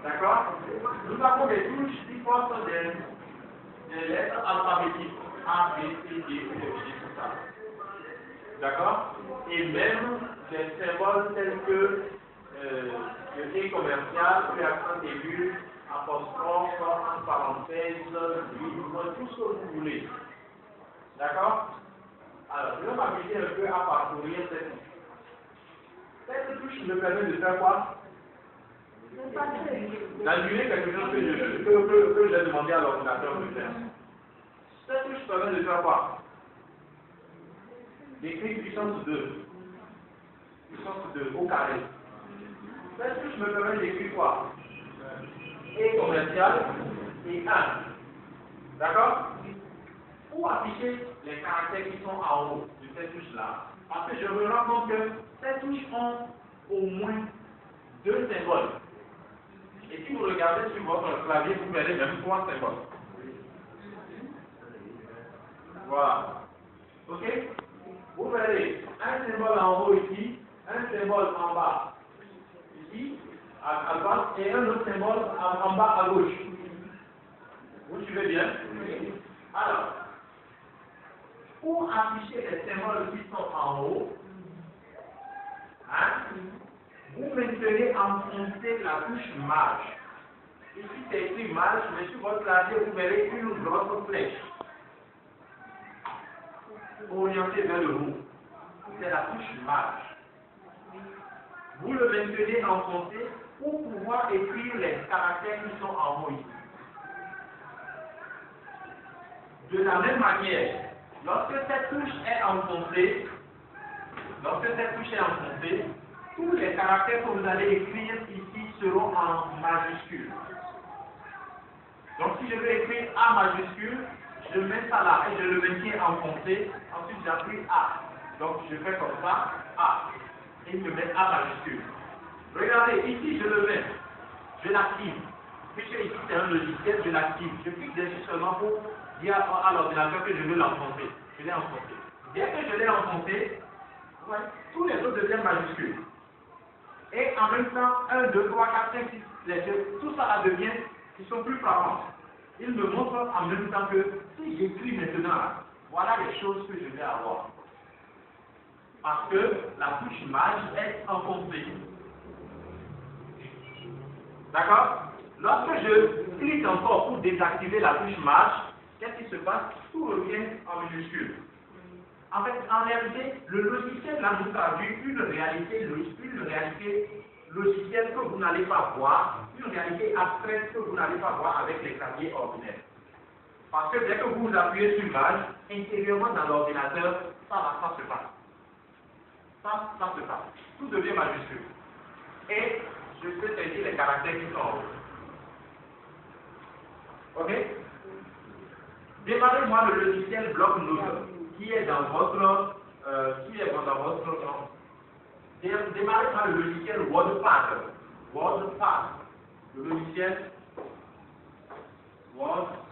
D'accord? Nous avons des touches qui portent des lettres alphabétiques. A, B, C, D, E, F, G, tout ça. D'accord? Et même des symboles tels que le T commercial, P accent aigu, apostrophe, entre parenthèses, livre, tout ce que vous voulez. D'accord? Alors, je vais m'amuser un peu à parcourir cette touche. Cette touche me permet de faire quoi? D'annuler quelque chose que j'ai demandé à l'ordinateur de faire. Cette touche permet de faire quoi? D'écrire puissance 2. Puissance 2 au carré. Cette touche me permet d'écrire quoi? Et commercial et 1. D'accord? Pour afficher les caractères qui sont en haut de cette touche-là, parce que je me rends compte que ces touches ont au moins 2 symboles. Et si vous regardez sur votre clavier, vous verrez même 3 symboles. Voilà. Ok? Vous verrez un symbole en haut ici, un symbole en bas ici, à droite, et un autre symbole en bas à gauche. Vous suivez bien? Alors, pour afficher les symboles qui sont en haut, hein, vous maintenez enfoncé la touche marge. Ici, c'est écrit marge, mais sur votre clavier, vous verrez une grosse flèche orientée vers le haut. C'est la touche marge. Vous le maintenez enfoncé pour pouvoir écrire les caractères qui sont en haut ici. De la même manière, lorsque cette touche est enfoncée, tous les caractères que vous allez écrire ici seront en majuscule. Donc si je veux écrire A majuscule, je mets ça là et je le maintiens enfoncé, ensuite j'appuie A. Donc je fais comme ça, A, et je mets A majuscule. Regardez, ici je le mets, je l'active. Puisque ici c'est un logiciel, je l'active. Je clique dessus seulement pour dire à l'ordinateur que je veux l'enfoncer. Je l'ai enfoncé. Dès que je l'ai enfoncé, ouais, tous les autres deviennent majuscules. Et en même temps, 1, 2, 3, 4, 5, 6, les deux, tout ça devient, ils sont plus frappants. Ils me montrent en même temps que si j'écris maintenant, voilà les choses que je vais avoir. Parce que la touche mage est enfoncée. D'accord? Lorsque je clique encore pour désactiver la touche mage, qu'est-ce qui se passe? Tout revient en minuscule. En fait, en réalité, le logiciel là nous traduit une réalité logicielle que vous n'allez pas voir, une réalité abstraite que vous n'allez pas voir avec les claviers ordinaires. Parce que dès que vous appuyez sur mage, intérieurement dans l'ordinateur, ça se passe. Ça se passe. Tout devient majuscule. Et je peux saisir les caractères qui sont en haut. Ok? Démarrez-moi le logiciel Bloc-Notes qui est dans votre démarrez-moi le logiciel WordPad. Le logiciel WordPad.